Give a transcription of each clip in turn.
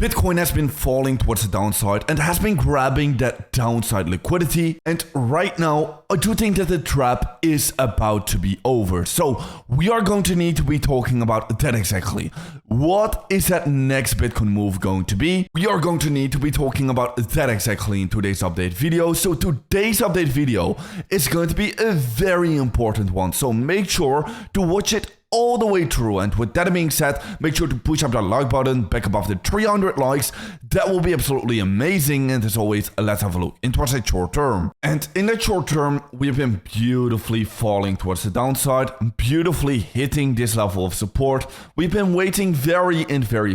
Bitcoin has been falling towards the downside and has been grabbing that downside liquidity. And right now, I do think that the trap is about to be over. So we are going to need to be talking about that exactly. What is that next Bitcoin move going to be? We are going to need to be talking about that exactly in today's update video. So today's update video is going to be a very important one. So make sure to watch it all the way through. And with that being said, make sure to push up that like button back above the 300 likes. That will be absolutely amazing. And as always, let's have a look into that short term. And in that short term, we've been beautifully falling towards the downside, beautifully hitting this level of support. We've been waiting very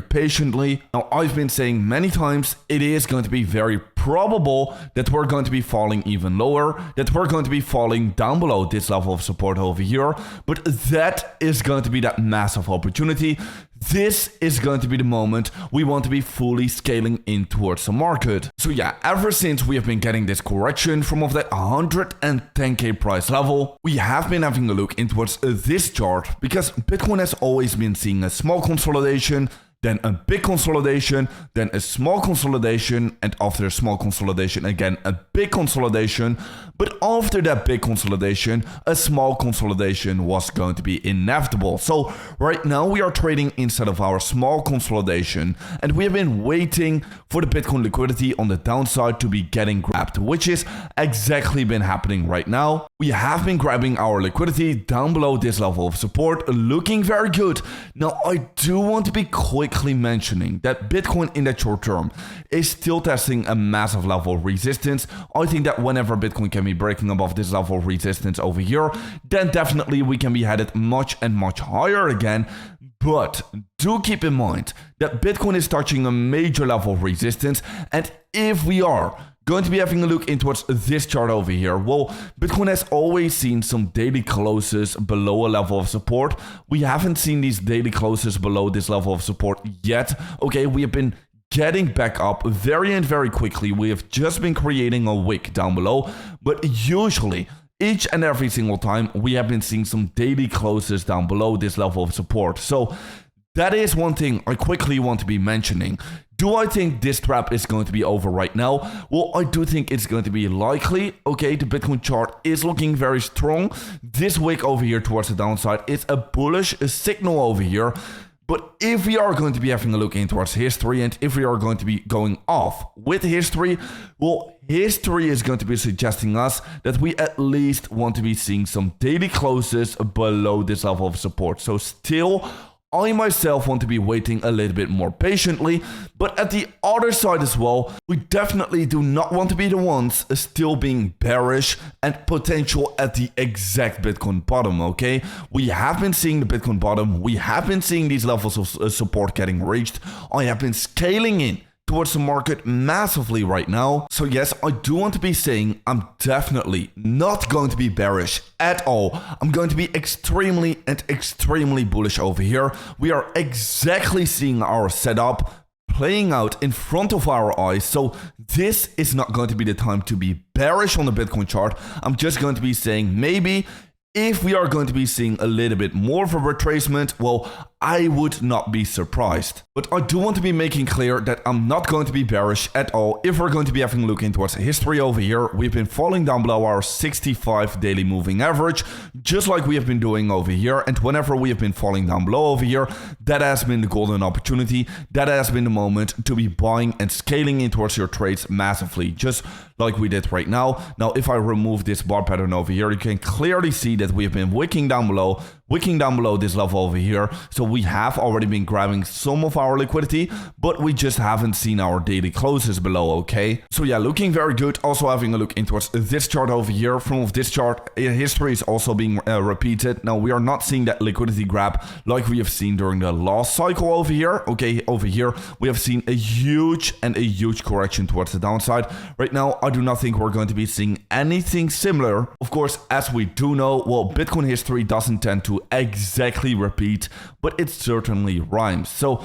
patiently. Now, I've been saying many times, it is going to be very probable that we're going to be falling even lower, that we're going to be falling down below this level of support over here. But that is going to be that massive opportunity. This is going to be the moment we want to be fully scaling in towards the market. So yeah, ever since we have been getting this correction from of that 110k price level, we have been having a look in towards this chart, because Bitcoin has always been seeing a small consolidation, then a big consolidation, then a small consolidation, and after a small consolidation, again, a big consolidation. But after that big consolidation, a small consolidation was going to be inevitable. So right now we are trading inside of our small consolidation, and we have been waiting for the Bitcoin liquidity on the downside to be getting grabbed, which is exactly been happening right now. We have been grabbing our liquidity down below this level of support, looking very good. Now, I do want to be quickly mentioning that Bitcoin in that short term is still testing a massive level of resistance. I think that whenever Bitcoin can be breaking above this level of resistance over here, then definitely we can be headed much higher again. But do keep in mind that Bitcoin is touching a major level of resistance, and if we are going to be having a look into this chart over here, well, Bitcoin has always seen some daily closes below a level of support. We haven't seen these daily closes below this level of support yet. Okay, we have been getting back up very quickly. We have just been creating a wick down below, but usually each and every single time we have been seeing some daily closes down below this level of support. So that is one thing I quickly want to be mentioning. Do I think this trap is going to be over right now? Well, I do think it's going to be likely. Okay, the Bitcoin chart is looking very strong. This wick over here towards the downside is a bullish signal over here. But if we are going to be having a look in towards history, and if we are going to be going off with history, well, history is going to be suggesting us that we at least want to be seeing some daily closes below this level of support. So still, I myself want to be waiting a little bit more patiently, but at the other side as well, we definitely do not want to be the ones still being bearish and potential at the exact Bitcoin bottom, okay? We have been seeing the Bitcoin bottom, we have been seeing these levels of support getting reached. I have been scaling in towards the market massively right now. So yes, I do want to be saying I'm definitely not going to be bearish at all. I'm going to be extremely bullish over here. We are exactly seeing our setup playing out in front of our eyes. So this is not going to be the time to be bearish on the Bitcoin chart. I'm just going to be saying maybe if we are going to be seeing a little bit more of a retracement, well, I would not be surprised. But I do want to be making clear that I'm not going to be bearish at all. If we're going to be having a look into towards history over here, we've been falling down below our 65 daily moving average, just like we have been doing over here. And whenever we have been falling down below over here, that has been the golden opportunity. That has been the moment to be buying and scaling in towards your trades massively, just like we did right now. Now, if I remove this bar pattern over here, you can clearly see that we have been wicking down below this level over here. So we have already been grabbing some of our liquidity, but we just haven't seen our daily closes below, okay? So yeah, looking very good. Also having a look in towards this chart over here. From this chart, history is also being repeated. Now, we are not seeing that liquidity grab like we have seen during the last cycle over here. Okay, over here, we have seen a huge correction towards the downside. Right now, I do not think we're going to be seeing anything similar. Of course, as we do know, well, Bitcoin history doesn't tend to exactly repeat, but it certainly rhymes. So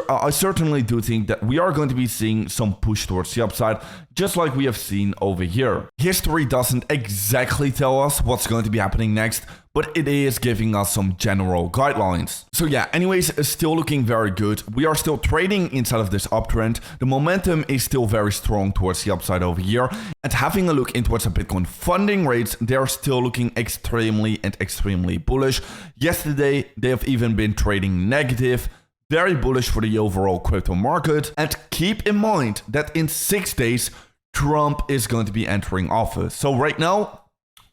I certainly do think that we are going to be seeing some push towards the upside, just like we have seen over here. History doesn't exactly tell us what's going to be happening next, but it is giving us some general guidelines. So yeah, anyways, it's still looking very good. We are still trading inside of this uptrend. The momentum is still very strong towards the upside over here. And having a look in towards the Bitcoin funding rates, they're still looking extremely bullish. Yesterday, they have even been trading negative. Very bullish for the overall crypto market. And keep in mind that in 6 days, Trump is going to be entering office. So right now,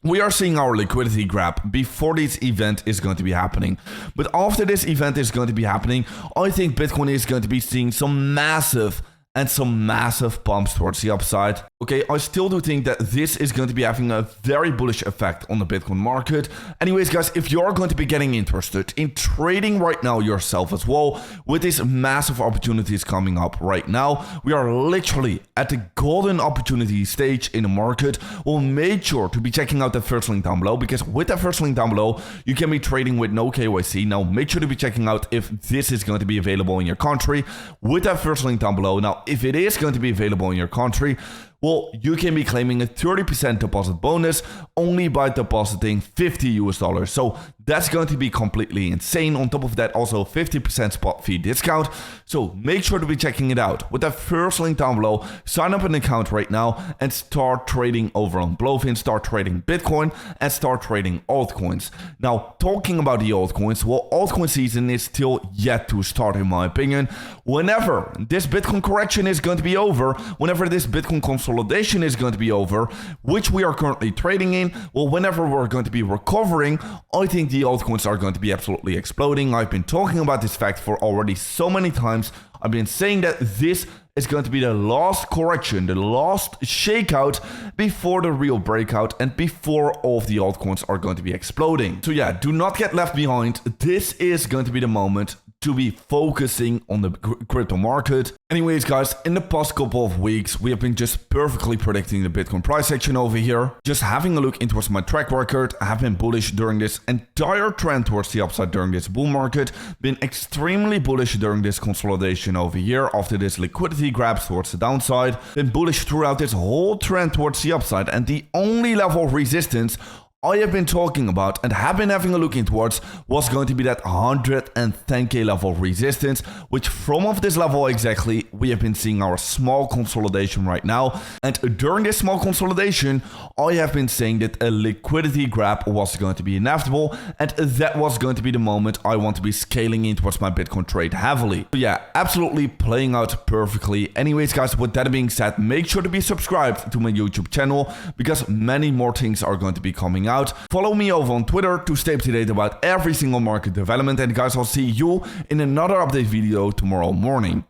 we are seeing our liquidity grab before this event is going to be happening. But after this event is going to be happening, I think Bitcoin is going to be seeing some massive pumps towards the upside. Okay, I still do think that this is going to be having a very bullish effect on the Bitcoin market. Anyways, guys, if you're going to be getting interested in trading right now yourself as well, with these massive opportunities coming up right now, we are literally at the golden opportunity stage in the market. Well, make sure to be checking out the first link down below, because with that first link down below, you can be trading with no KYC. Now, make sure to be checking out if this is going to be available in your country with that first link down below. Now, if it is going to be available in your country, well, you can be claiming a 30% deposit bonus only by depositing $50. So that's going to be completely insane. On top of that, also 50% spot fee discount. So make sure to be checking it out. With that first link down below, sign up an account right now and start trading over on Blofin, start trading Bitcoin and start trading altcoins. Now, talking about the altcoins, well, altcoin season is still yet to start in my opinion. Whenever this Bitcoin correction is going to be over, whenever this Bitcoin consolidation is going to be over, which we are currently trading in, well, whenever we're going to be recovering, I think the altcoins are going to be absolutely exploding. I've been talking about this fact for already so many times. I've been saying that this is going to be the last correction, the last shakeout before the real breakout and before all of the altcoins are going to be exploding. So yeah, do not get left behind. This is going to be the moment to be focusing on the crypto market. Anyways, guys, in the past couple of weeks, we have been just perfectly predicting the Bitcoin price action over here. Just having a look into my track record, I have been bullish during this entire trend towards the upside during this bull market, been extremely bullish during this consolidation over here after this liquidity grabs towards the downside, been bullish throughout this whole trend towards the upside, and the only level of resistance I have been talking about and have been having a look in towards was going to be that 110k level resistance, which from of this level exactly, we have been seeing our small consolidation right now. And during this small consolidation, I have been saying that a liquidity grab was going to be inevitable, and that was going to be the moment I want to be scaling in towards my Bitcoin trade heavily. So yeah, absolutely playing out perfectly. Anyways, guys, with that being said, make sure to be subscribed to my YouTube channel, because many more things are going to be coming out. Follow me over on Twitter to stay up to date about every single market development. And guys, I'll see you in another update video tomorrow morning.